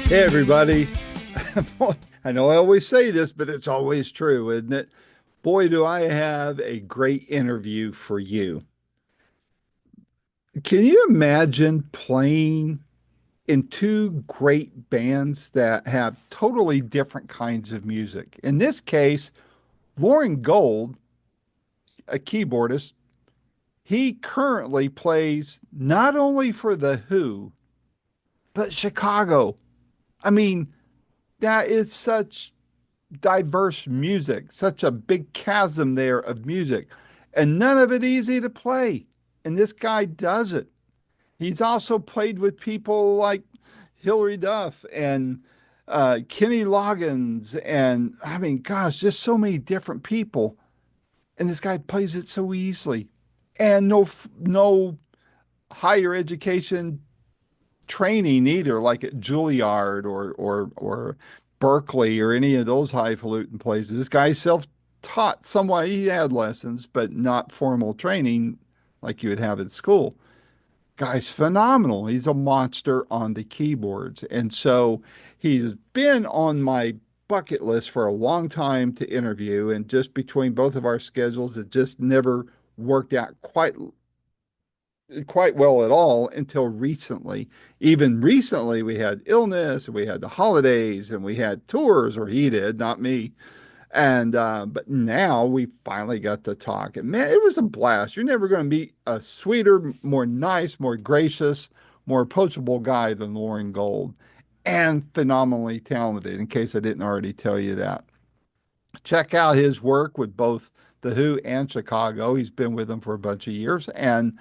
Hey, everybody. I know I always say this, but it's always true, isn't it? Boy, do I have a great interview for you. Can you imagine playing in two great bands that have totally different kinds of music? In this case, Loren Gold, a keyboardist, he currently plays not only for The Who, but Chicago. I mean, that is such diverse music, such a big chasm there of music, and none of it easy to play. And this guy does it. He's also played with people like Hilary Duff and Kenny Loggins, and I mean, gosh, just so many different people. And this guy plays it so easily, and no higher education training either, like at Juilliard or Berkeley or any of those highfalutin places. This guy self-taught somewhat. He had lessons, but not formal training like you would have at school. Guy's phenomenal. He's a monster on the keyboards. And so he's been on my bucket list for a long time to interview. And just between both of our schedules, it just never worked out quite well at all until recently. Even recently, we had illness, and we had the holidays, and we had tours, or he did, not me. And but now we finally got to talk. And man, it was a blast. You're never going to meet a sweeter, more nice, more gracious, more approachable guy than Loren Gold, and phenomenally talented. In case I didn't already tell you that. Check out his work with both The Who and Chicago. He's been with them for a bunch of years, and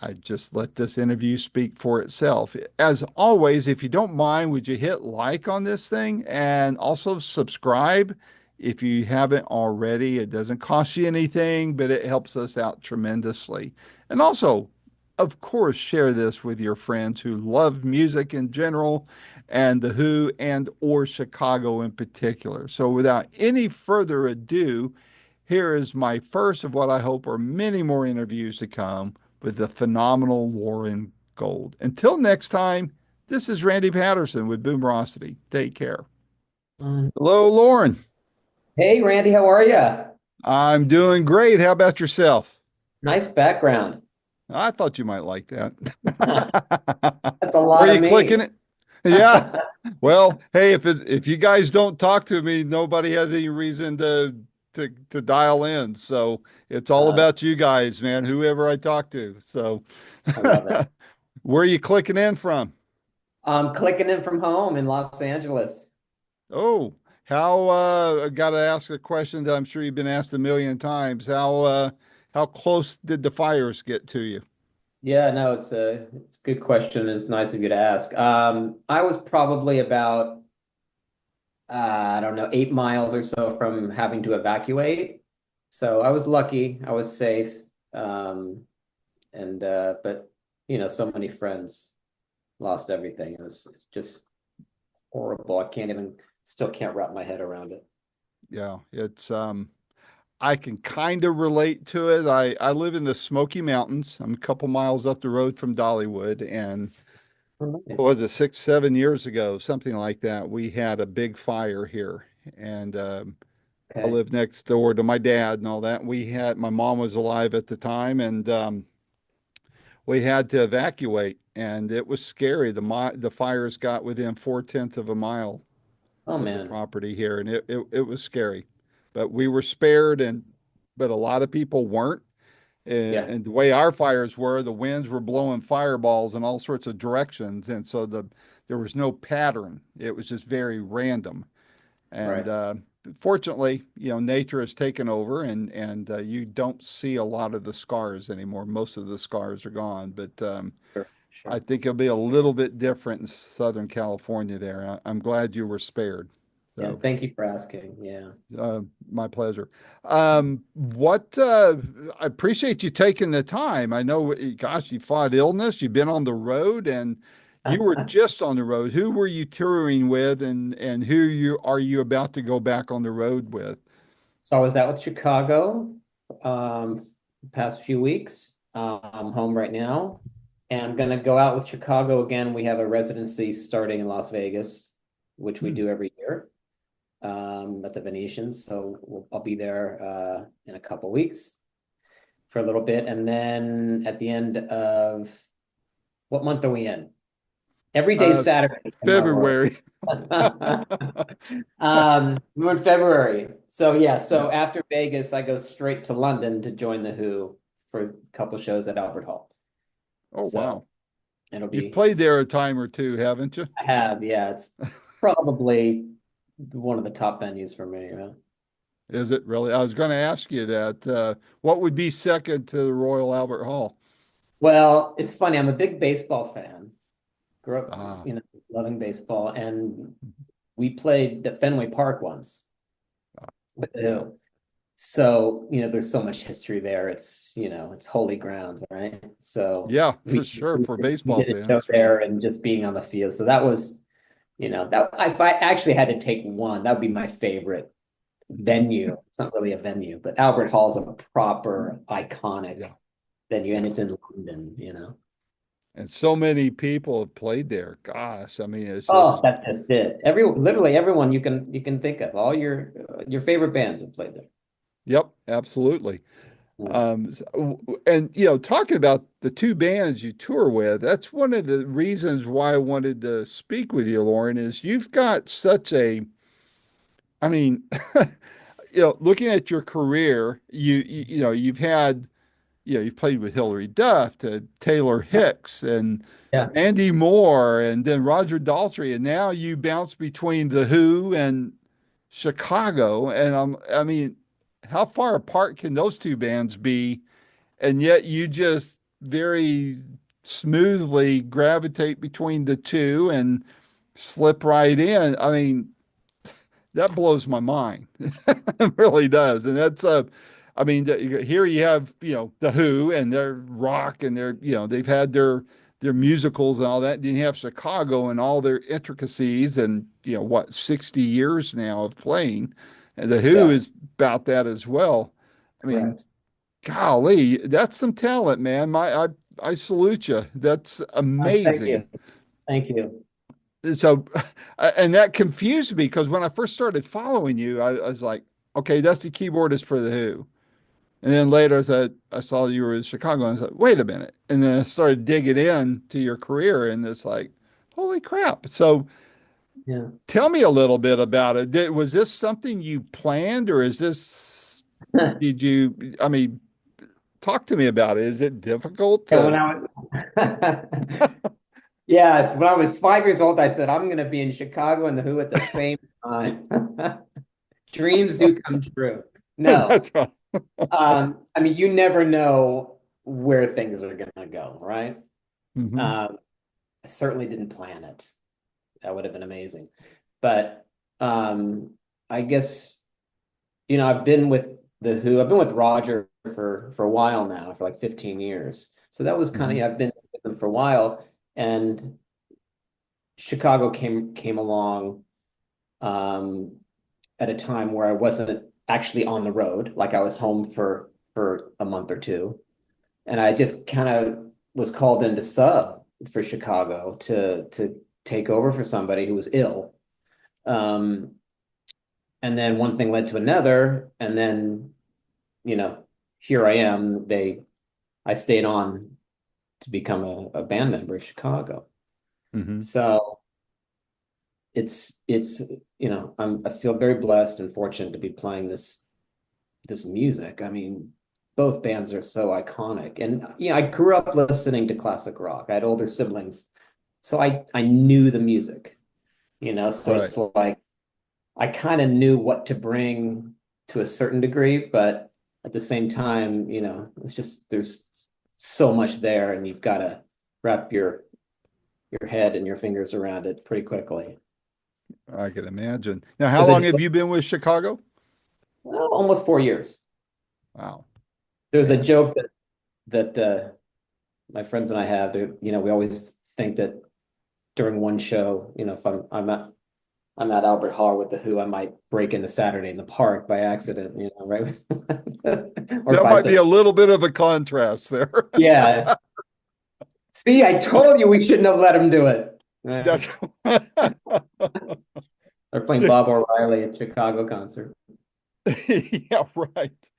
I just let this interview speak for itself. As always, if you don't mind, would you hit like on this thing and also subscribe if you haven't already? It doesn't cost you anything, but it helps us out tremendously. And also, of course, share this with your friends who love music in general and The Who and or Chicago in particular. So without any further ado, here is my first of what I hope are many more interviews to come with the phenomenal Loren Gold. Until next time, this is Randy Patterson with Boomerocity. Take care. Hello, Loren. Hey, Randy, how are you? I'm doing great. How about yourself? Nice background. I thought you might like that. That's a Were lot of you clicking me. it? Yeah. Well, hey, if you guys don't talk to me, nobody has any reason to dial in. So it's all Uh, about you guys, man. Whoever I talk to. So I love it. where are you clicking in from? I'm clicking in from home in Los Angeles. Oh, how I gotta ask a question that I'm sure you've been asked a million times. How close did the fires get to you? Yeah, no, it's a good question. It's nice of you to ask. I was probably about I don't know, 8 miles or so from having to evacuate. So I was lucky. I was safe. Um, and but so many friends lost everything. It's just horrible. I can't even still can't wrap my head around it. Yeah, it's I can kind of relate to it. I live in the Smoky Mountains. I'm a couple miles up the road from Dollywood, and Oh, what nice. was it, 6, 7 years ago, something like that, we had a big fire here. And I Okay. lived next door to my dad and all that. My mom was alive at the time, and we had to evacuate, and it was scary. The fires got within 4/10 of a mile Oh of the man. property here, and it was scary. But we were spared, but a lot of people weren't. Yeah. And the way our fires were, the winds were blowing fireballs in all sorts of directions, and so there was no pattern. It was just very random. And Right. fortunately, nature has taken over, and you don't see a lot of the scars anymore. Most of the scars are gone, but Sure. I Sure. think it'll be a little bit different in Southern California there. I'm glad you were spared. Yeah. So, Thank you for asking. Yeah. my pleasure. What I appreciate you taking the time. I know, gosh, you fought illness, you've been on the road, and you were just on the road. Who were you touring with, and who you are you about to go back on the road with? So I was out with Chicago the past few weeks. I'm home right now. And I'm gonna go out with Chicago again. We have a residency starting in Las Vegas, which we Hmm. do every year, at the Venetian. So I'll be there in a couple weeks for a little bit, and then at the end of what month are we in? Every day Uh, Saturday in my world. February. We're in February. So yeah, Yeah. so after Vegas, I go straight to London to join the Who for a couple shows at Albert Hall. Oh, So wow. it'll You've be, played there a time or two, haven't you? I have, yeah, it's probably one of the top venues for me, yeah. Is it really? I was going to ask you that. What would be second to the Royal Albert Hall? Well, it's funny, I'm a big baseball fan. Grew up, Ah, loving baseball, and we played at Fenway Park once with the yeah. Who. So, there's so much history there. It's, it's holy ground, right? So Yeah, for we sure. we, For we baseball did a show fans, for sure. there and just being on the field. So that was, that if I actually had to take one, that would be my favorite venue. It's not really a venue, but Albert Hall's a proper iconic Yeah, venue, and yeah. it's in London. And so many people have played there. Gosh, I mean, it's Oh, just, that's just it. Literally everyone you can think of, all your favorite bands have played there. yep, absolutely. Yeah. And talking about the two bands you tour with, that's one of the reasons why I wanted to speak with you, Lauren, is you've got such a, I mean, looking at your career, you've had, you've played with Hillary Duff to Taylor Hicks and Yeah. Andy Moore and then Roger Daltrey, and now you bounce between The Who and Chicago. And I mean, how far apart can those two bands be? And yet you just very smoothly gravitate between the two and slip right in. I mean, that blows my mind. It really does. And that's I mean, here you have, the Who and their rock and their, they've had their musicals and all that. Then you have Chicago and all their intricacies and, what, 60 years now of playing. And the Who Yeah. is about that as well. I mean, Correct. golly, that's some talent, man. I salute you. That's Thank amazing. you. Thank you. So, and that confused me because when I first started following you, I was like, okay, that's the keyboardist for the Who. And then later I saw you were in Chicago and I was like, wait a minute. And then I started digging in to your career and it's like, holy crap. So Yeah. tell me a little bit about it. Was this something you planned or did you, I mean, talk to me about it. Is it difficult Yeah, when to, I was yeah, when I was 5 years old, I said I'm gonna be in Chicago and the Who at the same time. Dreams do come true. No. that's right. I mean, you never know where things are gonna go, right? Hmm. Um, I certainly didn't plan it. That would have been amazing. But I guess, I've been with the Who, I've been with Roger for a while now, for like 15 years. So that was kind of, Hmm. I've been with them for a while. And Chicago came along um, at a time where I wasn't actually on the road, like I was home for a month or two, and I just kind of was called in to sub for Chicago to take over for somebody who was ill. Um, and then one thing led to another, and then you know here I am. I stayed on to become a band member of Chicago. Hmm. So it's I feel very blessed and fortunate to be playing this music. I mean, both bands are so iconic, and I grew up listening to classic rock. I had older siblings, so I knew the music. So Right. it's like I kind of knew what to bring to a certain degree, but at the same time, it's just there's so much there, and you've got to wrap your head and your fingers around it pretty quickly. I can imagine. Now, how Was long it have you been with Chicago? well, almost 4 years? Wow. There's a Man. joke that my friends and I have. We always think that during one show, if I'm at Albert Hall with the Who, I might break into Saturday in the Park by accident, right? Or That might vice be versa. a little bit of a contrast there. Yeah, See, I told you we shouldn't have let him do it. That's They're playing Bob O'Reilly at Chicago concert. yeah, right.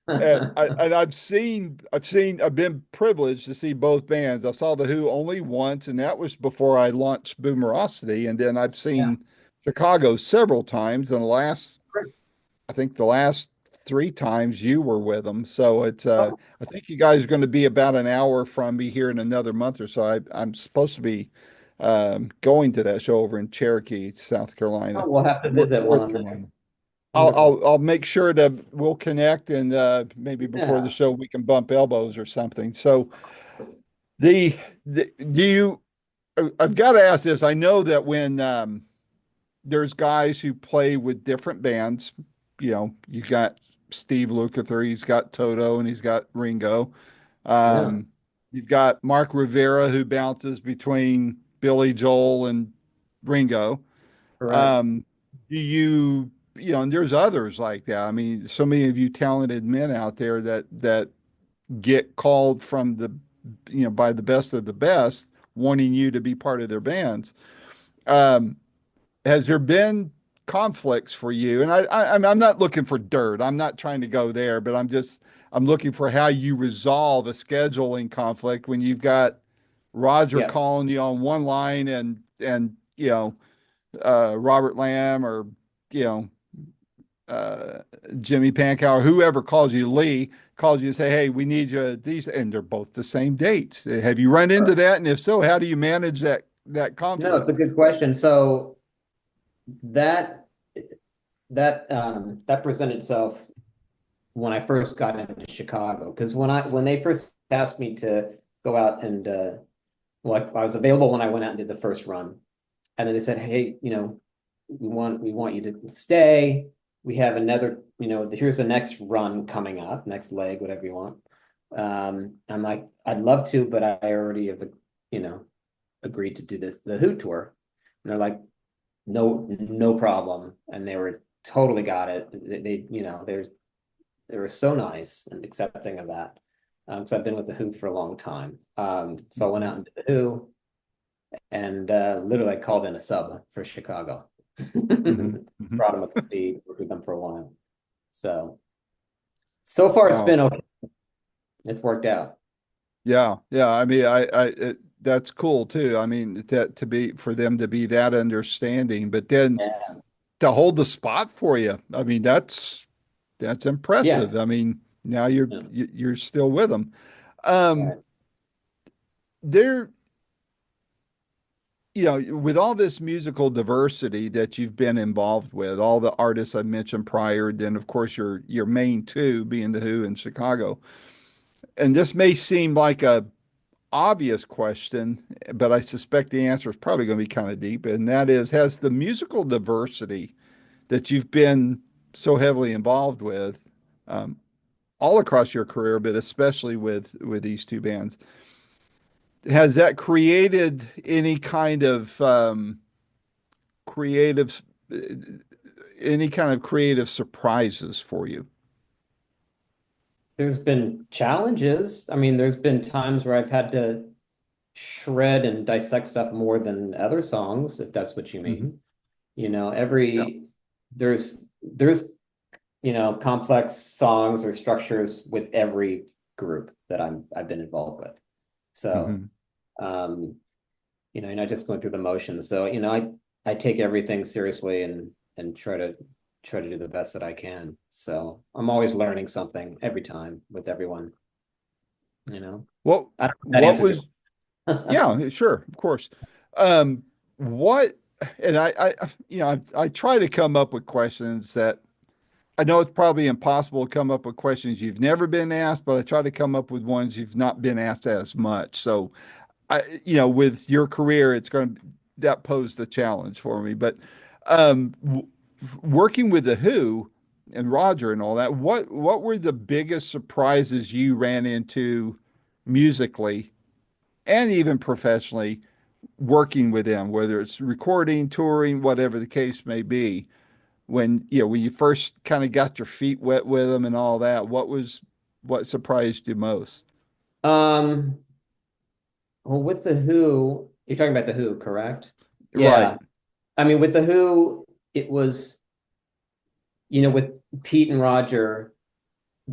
And I've been privileged to see both bands. I saw the Who only once, and that was before I launched Boomerocity. And then I've Yeah. seen Chicago several times, and I think the last three times you were with them. So Oh, I think you guys are going to be about an hour from me here in another month or so. I'm supposed to be going to that show over in Cherokee, South Carolina, oh, we'll have to visit one North on there. Carolina. Wonderful. I'll make sure that we'll connect and maybe before the Yeah. show we can bump elbows or something. So the, do you I've got to ask this. I know that when there's guys who play with different bands, you got Steve Lukather, he's got Toto and he's got Ringo. Yeah. Um, you've got Mark Rivera who bounces between Billy Joel and Ringo. Correct. Um, do you, and there's others like that. I mean, so many of you talented men out there that get called from by the best of the best, wanting you to be part of their bands. Um, has there been conflicts for you? And I'm not looking for dirt. I'm not trying to go there, but I'm looking for how you resolve a scheduling conflict when you've got Roger Yeah. calling you on one line and Robert Lamb or you know uh, Jimmy Pankow or whoever calls you, Lee calls you and say, "Hey, we need you at these," and they're both the same dates. Have you run into Sure. that? And if so, how do you manage that No, it's a conflict? good question. So that that presented itself when I first got into Chicago. Because when they first asked me to go out and well, I was available when I went out and did the first run. And then they said, hey, we want you to stay. We have another, here's the next run coming up, next leg, whatever you want. I'm like, I'd love to, but I already have, you know, agreed to do the Who tour. And they're like, no problem. And they were totally got it. They were so nice and accepting of that. Because I've been with the Who for a long time. So I went Mhm, out and did the Who and literally I called in a sub for Chicago. mhm, mhm. Brought them up to speed, worked with them for a while. So far it's Wow. been okay. It's worked out. Yeah, yeah. I mean, that's cool too. I mean, that to be for them to be that understanding, but then Yeah. to hold the spot for you. I mean, that's Yeah. impressive. I mean, now Yeah. you're still with them. Um, Right. there, with all this musical diversity that you've been involved with, all the artists I mentioned prior, then of course your main two being the Who and Chicago. And this may seem like a obvious question, but I suspect the answer is probably going to be kind of deep, and that is, has the musical diversity that you've been so heavily involved with, um, all across your career, but especially with these two bands, has that created any kind of creative creative surprises for you? There's been challenges. I mean, there's been times where I've had to shred and dissect stuff more than other songs, if that's what you Hmm. mean. You know, Yeah. there's complex songs or structures with every group that I've been involved with. So, Hmm. um, you're not just going through the motions. So, I take everything seriously and try to do the best that I can. So I'm always learning something every time with everyone, you know. What I don't know if that what answers was your question. Yeah, sure, of course. Um, what, and I try to come up with questions that I know it's probably impossible to come up with questions you've never been asked, but I try to come up with ones you've not been asked as much. So with your career, it's going to that posed the challenge for me. But w working with the Who and Roger and all that, what were the biggest surprises you ran into musically and even professionally working with them, whether it's recording, touring, whatever the case may be, when you first kind of got your feet wet with them and all that, what surprised you most? Um, Well, with the Who, you're talking about the Who, correct? Right. Yeah. I mean, with the Who, it was, with Pete and Roger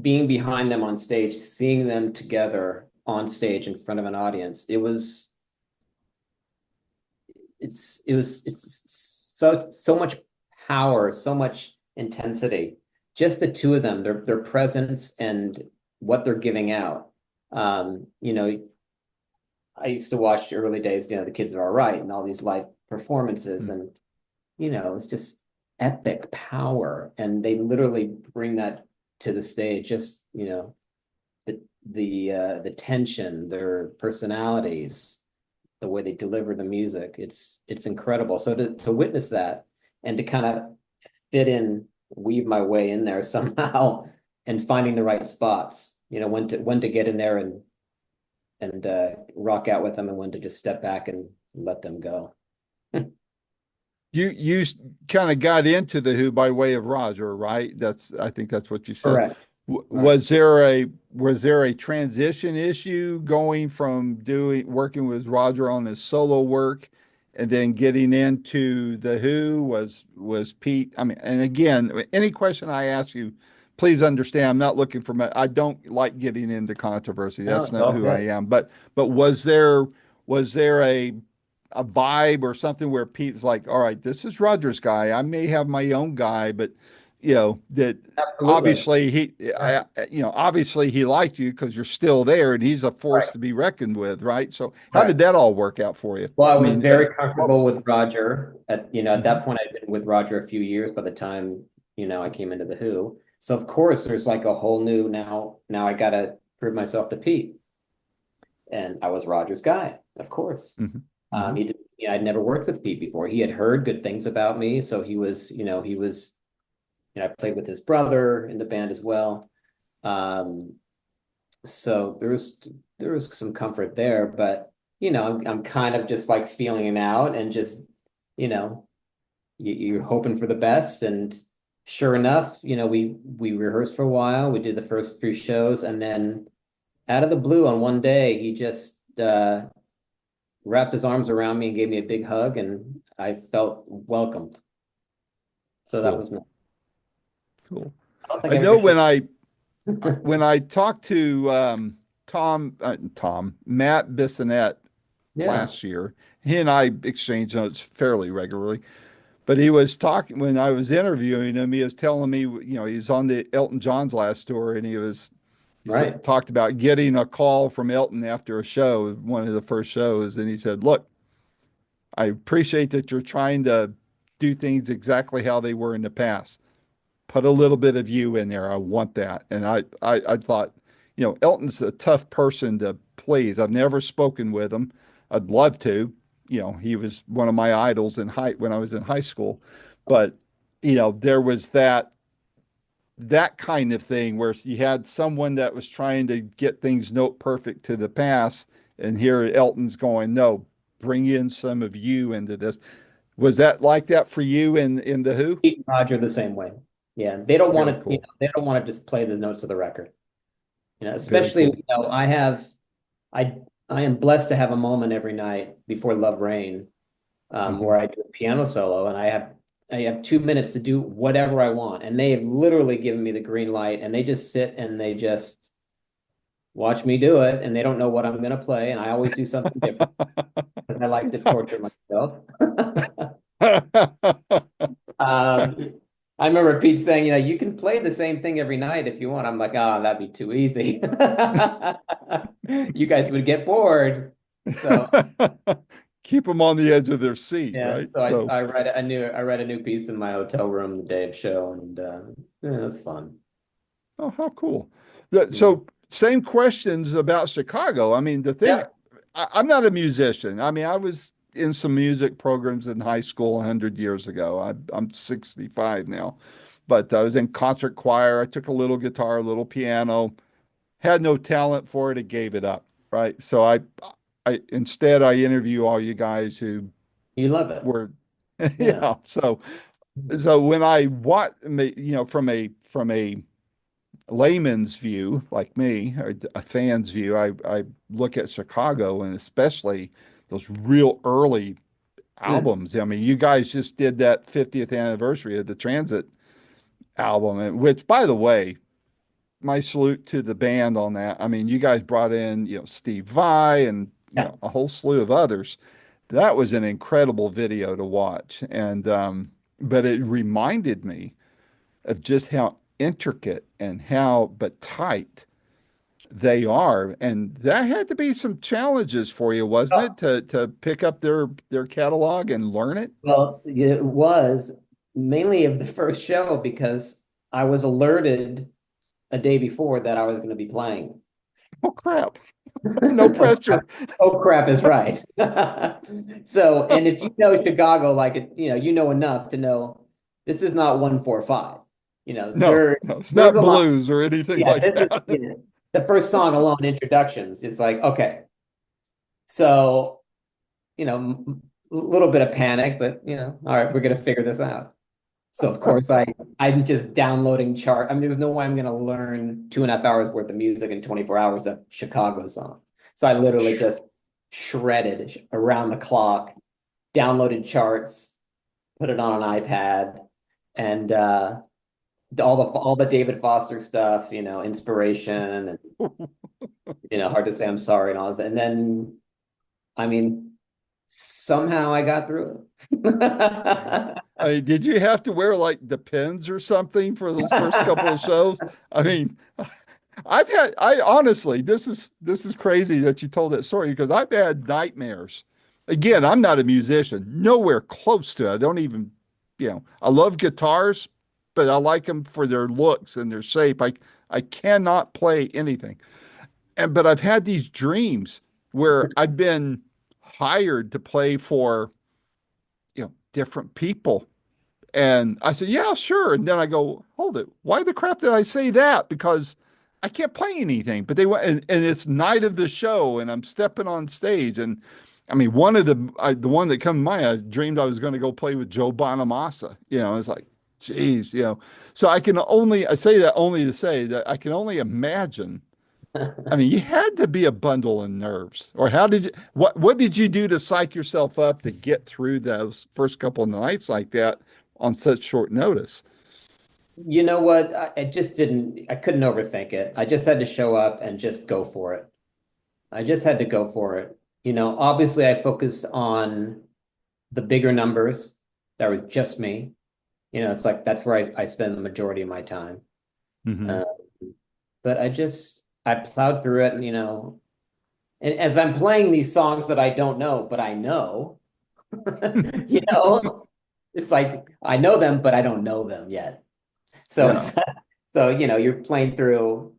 being behind them on stage, seeing them together on stage in front of an audience, it's so much power, so much intensity. Just the two of them, their presence and what they're giving out. Um, you know, I used to watch the early days, the kids are all right and all these live performances, Mm. and it's just epic power. And they literally bring that to the stage, just, the tension, their personalities, the way they deliver the music. It's incredible. So to witness that and to kind of fit in, weave my way in there somehow and finding the right spots, when to get in there and rock out with them, and when to just step back and let them go. You kind of got into the Who by way of Roger, right? I think that's what you said. Correct. Right. Was there a transition issue going from doing working with Roger on his solo work and then getting into the Who? Was Pete? I mean, and again, any question I ask you, please understand, I'm not looking for I don't like getting into controversy. No, That's it's not all who I good. am. But was there a vibe or something where Pete's like, all right, this is Roger's guy. I may have my own guy, but that Absolutely. obviously Right. obviously he liked you because you're still there and he's a force Right. to be reckoned with, right? So how Right. did that all work out for you? Well, I I was mean, very what comfortable with Roger at Mhm. that point. I'd been with Roger a few years by the time, I came into the Who. So of course there's like a whole new, now I gotta prove myself to Pete. And I was Roger's guy, of course. Mhm. Mhm. He did, I'd never worked with Pete before. He had heard good things about me, so I played with his brother in the band as well. Um, so there was some comfort there, but I'm kind of just like feeling it out and just, you know, you're hoping for the best. And sure enough, we rehearsed for a while. We did the first few shows, and then out of the blue on one day, he just wrapped his arms around me and gave me a big hug, and I felt welcomed. So that Cool. was nice. Cool. I don't think I I know ever when shook. I talked to Matt Bissonette Yeah, last year, he and I exchange notes fairly regularly. But he was talking when I was interviewing him. He was telling me, he's on the Elton John's last tour, and right. talked about getting a call from Elton after a show, one of the first shows, and he said, "Look, I appreciate that you're trying to do things exactly how they were in the past. Put a little bit of you in there. I want that." And I thought, Elton's a tough person to please. I've never spoken with him. I'd love to. He was one of my idols when I was in high school. But, there was that kind of thing where you had someone that was trying to get things note perfect to the past, and here Elton's going, no, bring in some of you into this. Was that like that for you in the Who? Pete and Roger the same way. Yeah, they don't want Very to, cool. they don't want to just play the notes of the record. Very Especially, cool. I I am blessed to have a moment every night before Love Rain, Hmm. where I do a piano solo, and I have 2 minutes to do whatever I want, and they have literally given me the green light, and they just sit and they just watch me do it, and they don't know what I'm gonna play, and I always do something different because I like to torture myself. Um, I remember Pete saying, you can play the same thing every night if you want. I'm like, oh, that'd be too easy. You guys would get bored. So Keep them on the edge of their seat, yeah, right? so I read a new piece in my hotel room the day of show, and yeah, it was fun. Oh, how cool. Yeah. So, same questions about Chicago. I mean, Yeah, I'm not a musician. I mean, I was in some music programs in high school 100 years ago. I'm 65 now, but I was in concert choir. I took a little guitar, a little piano, had no talent for it. I gave it up, right? So instead, I interview all you guys who you love it. were, Yeah. yeah. So when I watch, from a layman's view, like me, or a fan's view, I look at Chicago and especially those real early Mm. albums. I mean, you guys just did that 50th anniversary of the Transit album, which, by the way, my salute to the band on that. I mean, you guys brought in, Steve Vai and, Yeah. a whole slew of others. That was an incredible video to watch. But it reminded me of just how intricate and but tight they are. And that had to be some challenges for you, wasn't it, to pick up their catalog and learn it? Well, it was mainly of the first show because I was alerted a day before that I was going to be playing. Oh, crap. No pressure. Oh crap is right. So, and if you know Chicago, like it, you know enough to know this is not 145. No, no, it's There's not a lot. blues or anything Yeah, like that. the first song alone, introductions, it's like, okay, so, a little bit of panic, but all right, we're gonna figure this out. So of course I'm just downloading chart. I mean, there's no way I'm gonna learn 2.5 hours worth of music in 24 hours of Chicago songs. So I literally just shredded around the clock, downloaded charts, put it on an iPad, and all the David Foster stuff, inspiration, and hard to say I'm sorry and all this. And then, I mean, somehow I got through it. Did you have to wear like the pins or something for those first couple of shows? I mean, I honestly, this is crazy that you told that story because I've had nightmares. Again, I'm not a musician, nowhere close to it. I don't even, I love guitars, but I like them for their looks and their shape. I cannot play anything. But I've had these dreams where I've been hired to play for, different people. And I said, yeah, sure. And then I go, hold it. Why the crap did I say that? Because I can't play anything. But they went, and it's night of the show, and I'm stepping on stage. And I mean, the one that come to mind, I dreamed I was going to go play with Joe Bonamassa. It's like, geez, So I say that only to say that I can only imagine. I mean, you had to be a bundle of nerves. Or what did you do to psych yourself up to get through those first couple of nights like that on such short notice? You know what? I couldn't overthink it. I just had to show up and just go for it. I just had to go for it. Obviously I focused on the bigger numbers. That was just me. It's like that's where I spend the majority of my time. Hmm. Uh, but I plowed through it, and as I'm playing these songs that I don't know, but I know, you know, it's like I know them, but I don't know them yet. So Yeah. it's so you're playing through,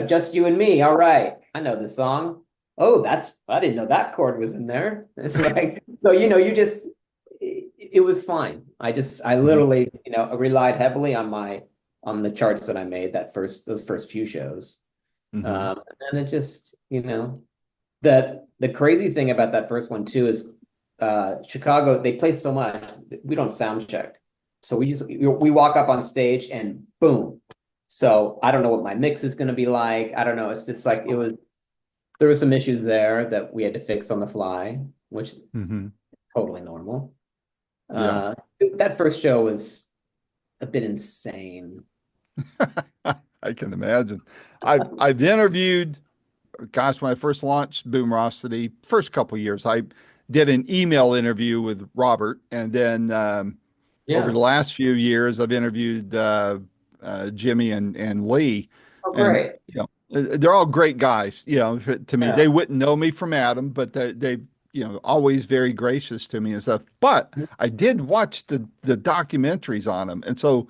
just you and me. All right, I know the song. Oh, I didn't know that chord was in there. It's like so it was fine. I Hmm. literally relied heavily on the charts that I made those first few shows. Hmm. And it just the crazy thing about that first one too is Chicago, they play so much, we don't sound check. So we walk up on stage and boom. So I don't know what my mix is going to be like. I don't know. It's just like there were some issues there that we had to fix on the fly, which is Hmm. totally normal. Yeah. Uh, that first show was a bit insane. I can imagine. I've interviewed, gosh, when I first launched Boomerocity, first couple of years, I did an email interview with Robert, and then over the Yeah. last few years, I've interviewed Jimmy and Lee, Oh, and great. they're all great guys. To me, Yeah. they wouldn't know me from Adam, but they always very gracious to me and stuff. But I did watch the documentaries on them, and so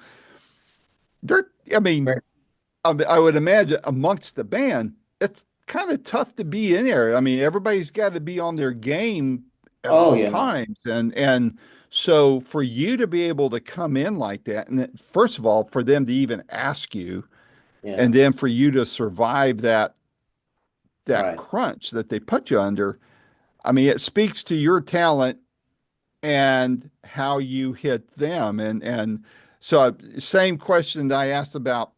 they're. I mean, Great. I would imagine amongst the band, it's kind of tough to be in there. I mean, everybody's got to be on their game at Oh, all yeah. times, and so for you to be able to come in like that, and first of all, for them to even ask you, and Yeah. then for you to survive that Right. crunch that they put you under, I mean, it speaks to your talent and how you hit them, and so same question that I asked about,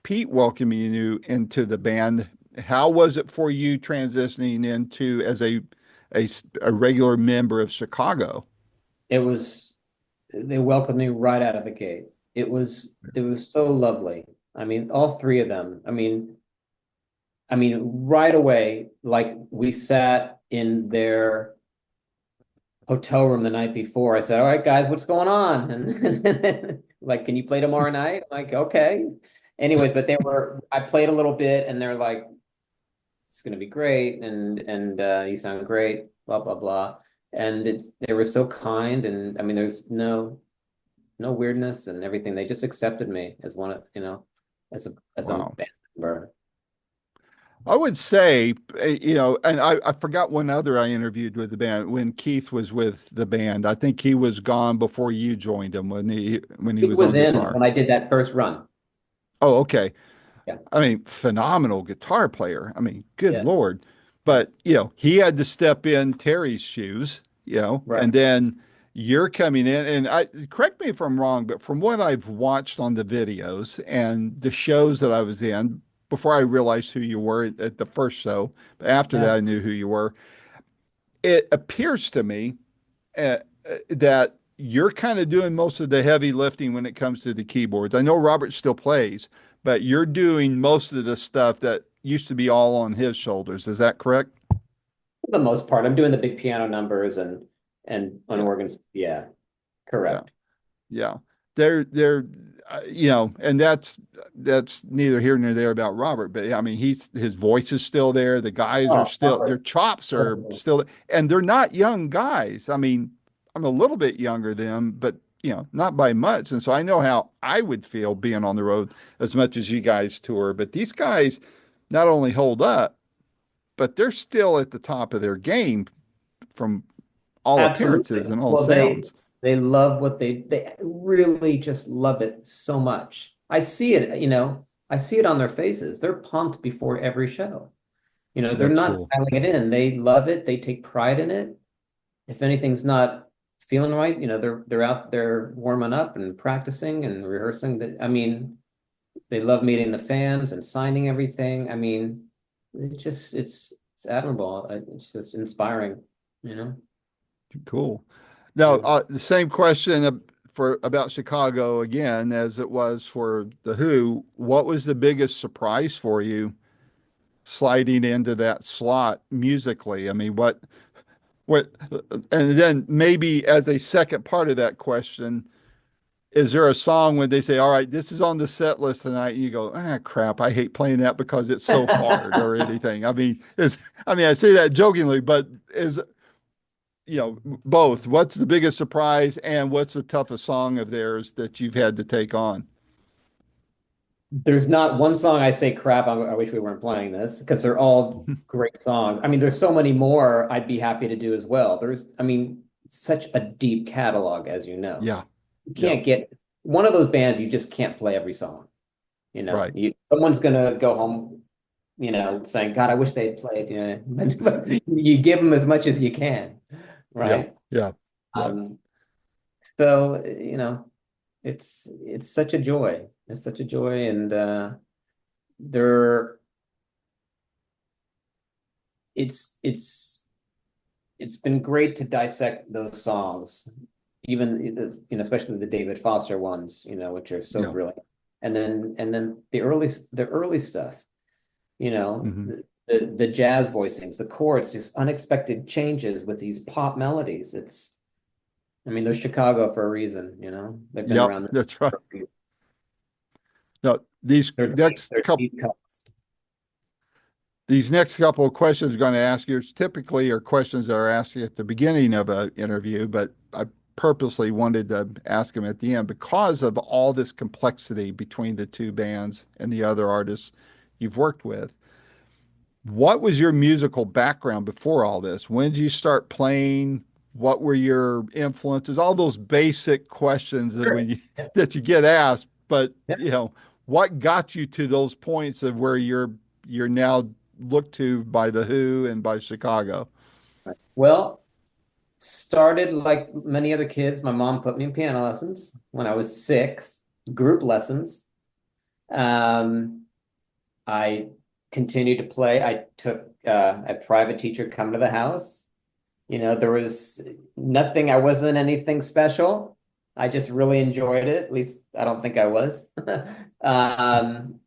Pete welcoming you into the band. How was it for you transitioning into as a regular member of Chicago? It was they welcomed me right out of the gate. It was so lovely. I mean, all three of them. I mean, right away, like we sat in their hotel room the night before. I said, "All right, guys, what's going on?" And like, "Can you play tomorrow night?" I'm like, "Okay." Anyways, but I played a little bit, and they're like, "It's gonna be great," and you sound great, blah blah blah. And they were so kind, and I mean, there's no weirdness and everything. They just accepted me as one of, as a Wow. band member. I would say, and I forgot one other I interviewed with the band when Keith was with the band. I think he was gone before you joined him when he It was was on in guitar. when I did that first run. Oh, okay. Yeah. I mean, phenomenal guitar player. I mean, good Yes. Lord. But, Yes. he had to step in Terry's shoes, Right. and then you're coming in. And correct me if I'm wrong, but from what I've watched on the videos and the shows that I was in, before I realized who you were at the first show, but after Yeah. that, I knew who you were. It appears to me that you're kind of doing most of the heavy lifting when it comes to the keyboards. I know Robert still plays, but you're doing most of the stuff that used to be all on his shoulders. Is that correct? For the most part, I'm doing the big piano numbers and on Yeah, organs. Yeah. yeah, Correct. yeah. They're and that's neither here nor there about Robert, but I mean, his voice is still there. The guys are Oh, still, their Robert. chops are still, and they're not young guys. I mean, I'm a little bit younger than them, but not by much. And so I know how I would feel being on the road as much as you guys tour. But these guys not only hold up, but they're still at the top of their game from all appearances Absolutely. and all Well, they sounds. they love what they really just love it so much. I see it on their faces. They're pumped before every show. They're That's not cool. dialing it in. They love it. They take pride in it. If anything's not feeling right, they're out there warming up and practicing and rehearsing. That I mean, they love meeting the fans and signing everything. I mean, it's admirable. It's just inspiring, you know? Cool. Now, Yeah. the same question for about Chicago again as it was for the Who. What was the biggest surprise for you sliding into that slot musically? I mean, what, and then maybe as a second part of that question, is there a song when they say, "All right, this is on the set list tonight," and you go, "Ah, crap, I hate playing that because it's so hard," or anything? I mean, I say that jokingly, but is both. What's the biggest surprise and what's the toughest song of theirs that you've had to take on? There's not one song I say, crap, I wish we weren't playing this because they're all great songs. I mean, there's so many more I'd be happy to do as well. I mean, such a deep catalog, as you know. Yeah. You Yeah. can't get one of those bands, you just can't play every song. Right. Someone's gonna go home, saying, God, I wish they'd played, but you give them as much as you can, Yeah. right? Yeah. Yeah. Um, so, it's such a joy. It's such a joy, and they're it's it's been great to dissect those songs, even especially the David Foster ones, which are so Yeah. brilliant. And then the early stuff, Hmm. the jazz voicings, the chords, just unexpected changes with these pop melodies. I mean, they're Chicago for a reason, they've been Yep. around this That's right. for a few. Now, these They're next couple deep cuts. these next couple of questions I'm going to ask you typically are questions that are asked at the beginning of an interview, but I purposely wanted to ask them at the end because of all this complexity between the two bands and the other artists you've worked with. What was your musical background before all this? When did you start playing? What were your influences? All those basic questions that Sure. when you Yeah. that you get asked, but Yeah. what got you to those points of where you're now looked to by the Who and by Chicago? Right. Well, started like many other kids. My mom put me in piano lessons when I was 6, group lessons. Um, I continued to play. I took a private teacher come to the house. There was nothing, I wasn't anything special. I just really enjoyed it. At least I don't think I was. Um,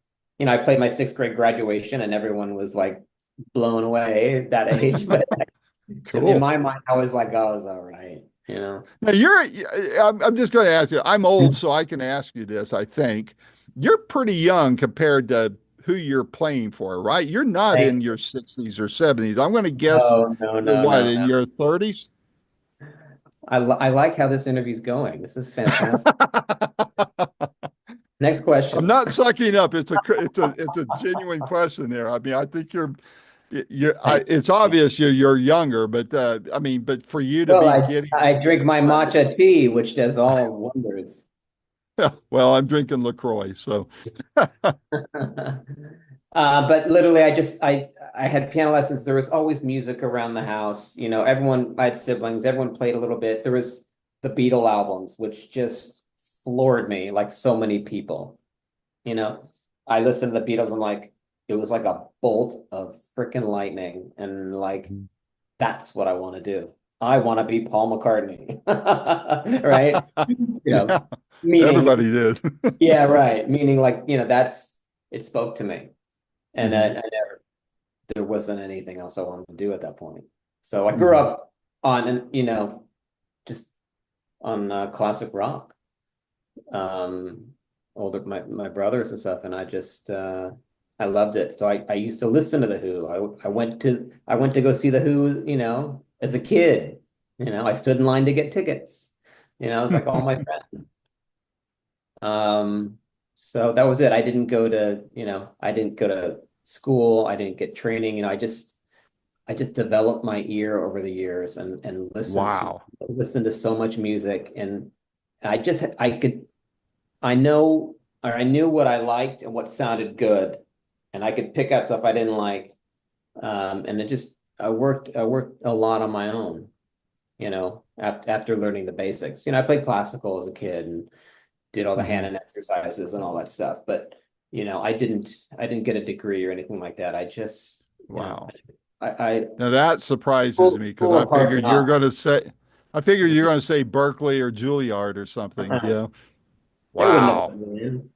I played my sixth grade graduation and everyone was like blown away at that age. But in Cool. my mind, I was like, oh, it's all right. Now I'm just going to ask you, I'm old, so I can ask you this, I think. You're pretty young compared to who you're playing for, right? You're not in Thank your 60s or 70s. I'm going to guess No, no, you're no, what, no, in no. your 30s? I like how this interview's going. This is fantastic. Next I'm question. not sucking up. It's a genuine question there. I mean, I think Thank it's you. obvious you're younger, but I mean, but for you to Well, be I getting I drink this my message, matcha tea, which does all wonders. well, I'm drinking LaCroix, so But literally, I had piano lessons. There was always music around the house. Everyone, I had siblings. Everyone played a little bit. There was the Beatle albums, which just floored me, like so many people. You know, I listened to the Beatles. I'm like, it was like a bolt of freaking lightning, and like that's what I want to do. I want to be Paul McCartney, right? You know, yeah, meaning, everybody did. yeah, right. Meaning, like, that's it spoke to me, and Mhm. there wasn't anything else I wanted to do at that point. So I grew Mhm. up on, just on classic rock. Um, older my brothers and stuff, and I loved it. So I used to listen to the Who. I went to go see the Who, as a kid. I stood in line to get tickets. It was like all my friends. So that was it. I didn't go to school. I didn't get training. I just developed my ear over the years and Wow. listened to so much music, and I could I know or I knew what I liked and what sounded good, and I could pick out stuff I didn't like. And it just I worked a lot on my own, after learning the basics. I played classical as a kid and did all the hand Mhm. and exercises and all that stuff. But I didn't get a degree or anything like that. I just, Wow. I Now that surprises school me because school I of hard figured you're knocks. going to say, I figured you're going to say Berkeley or Juilliard or something. Yeah. They wouldn't have Wow. let me in.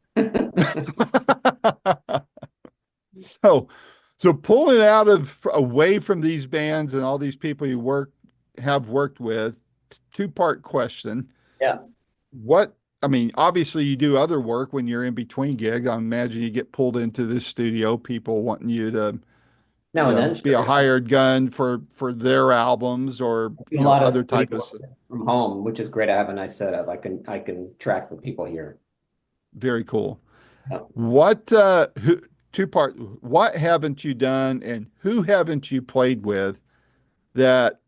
So, so pulling out of away from these bands and all these people you have worked with, two-part question. Yeah. What, I mean, obviously you do other work when you're in between gigs. I imagine you get pulled into this studio, people wanting you to, Now and then, be a sure. Yeah. hired gun for their albums or, I do a lot of other studio type of work from home, which is great. I have a nice setup. I can track for people here. very cool. Yeah. What two part what haven't you done and who haven't you played with that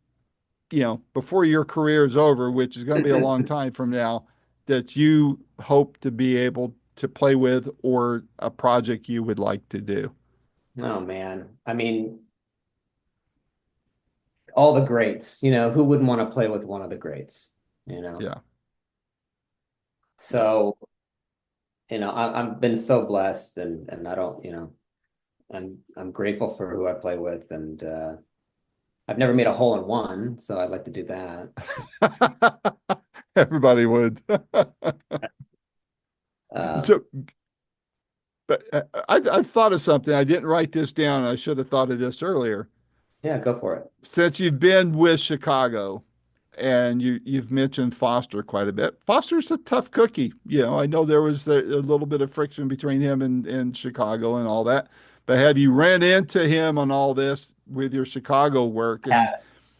before your career is over, which is going to be a long time from now, that you hope to be able to play with or a project you would like to do? Oh man. I mean, all the greats, who wouldn't want to play with one of the greats, you know? Yeah. Yeah. So, I've been so blessed, and I don't, I'm grateful for who I play with, and I've never made a hole in one, so I'd like to do that. Everybody would. Uh, So, but I thought of something. I didn't write this down. I should have thought of this earlier. yeah, go for it. Since you've been with Chicago and you've mentioned Foster quite a bit, Foster's a tough cookie. I know there was a little bit of friction between him and Chicago and all that. But have you ran into him on all this with your Chicago work? And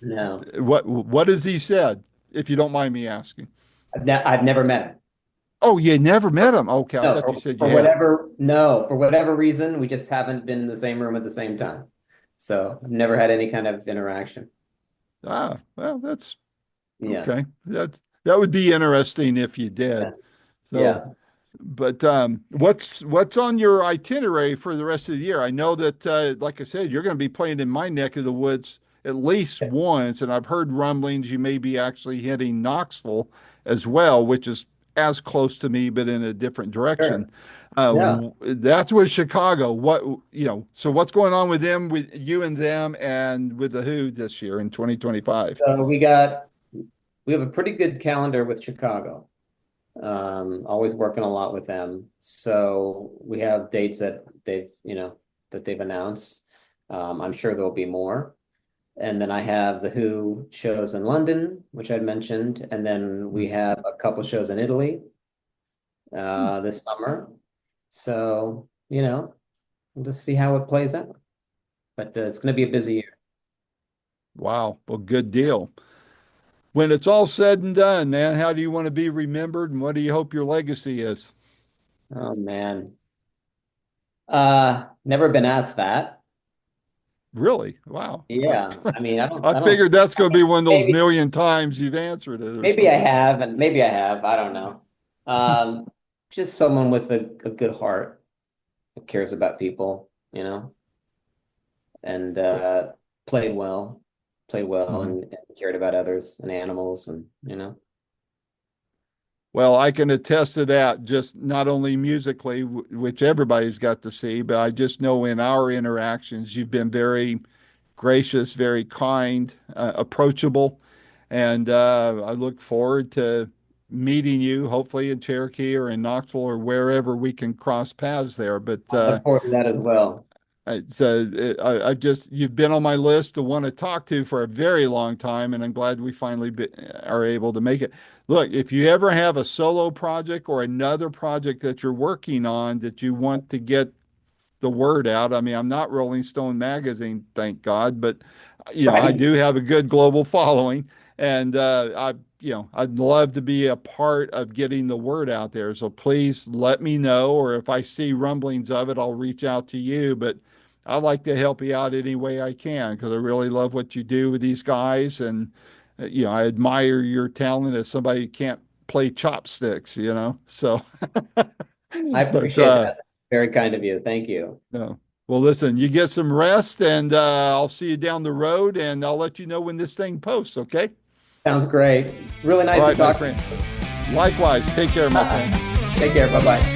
No, what has he said, if you don't mind me asking? I've never met him. Oh, you never met him. Okay, I No, thought you for, said you for had. whatever, no, for whatever reason, we just haven't been in the same room at the same time. So I've never had any kind of interaction. Ah, well, that's Yeah. okay. That would be interesting if you Yeah. did. So, Yeah. but what's on your itinerary for the rest of the year? I know that, like I said, you're going to be playing in my neck of the woods at least once, and I've heard rumblings you may be actually hitting Knoxville as well, which is as close to me, but in a different Sure. direction. Yeah. That's with Chicago. So what's going on with them, with you and them, and with the Who this year in 2025? So we have a pretty good calendar with Chicago. Always working a lot with them. So we have dates that they've announced. I'm sure there'll be more. And then I have the Who shows in London, which I'd mentioned, and then we have a couple shows in Italy this summer. So, we'll just see how it plays out. But it's going to be a busy year. Wow. Well, good deal. When it's all said and done, man, how do you want to be remembered and what do you hope your legacy is? Oh man. Never been asked that. Really? Wow. Yeah. I mean, I I don't, figured that's going to be one of those maybe, million times you've answered it or maybe I something. have, and maybe I have. I don't know. Um, just someone with a good heart who cares about people, and played well Mhm. and cared about others and animals and. Well, I can attest to that, just not only musically, which everybody's got to see, but I just know in our interactions, you've been very gracious, very kind, approachable. And I look forward to meeting you, hopefully in Cherokee or in Knoxville or wherever we can cross paths there. But I look forward to that as well. I've just, you've been on my list to want to talk to for a very long time, and I'm glad we finally are able to make it. Look, if you ever have a solo project or another project that you're working on that you want to get the word out. I mean, I'm not Rolling Stone magazine, thank God, but I Right. do have a good global following, and I'd love to be a part of getting the word out there. So please let me know, or if I see rumblings of it, I'll reach out to you. But I'd like to help you out any way I can because I really love what you do with these guys, and I admire your talent as somebody who can't play chopsticks. So, I but appreciate that. Very kind of you. Thank you. no. Well, listen, you get some rest and I'll see you down the road and I'll let you know when this thing posts, okay? Sounds great. Really All nice to right, my talk to friend. Likewise. Take care, my you. friend. Take care. Bye bye.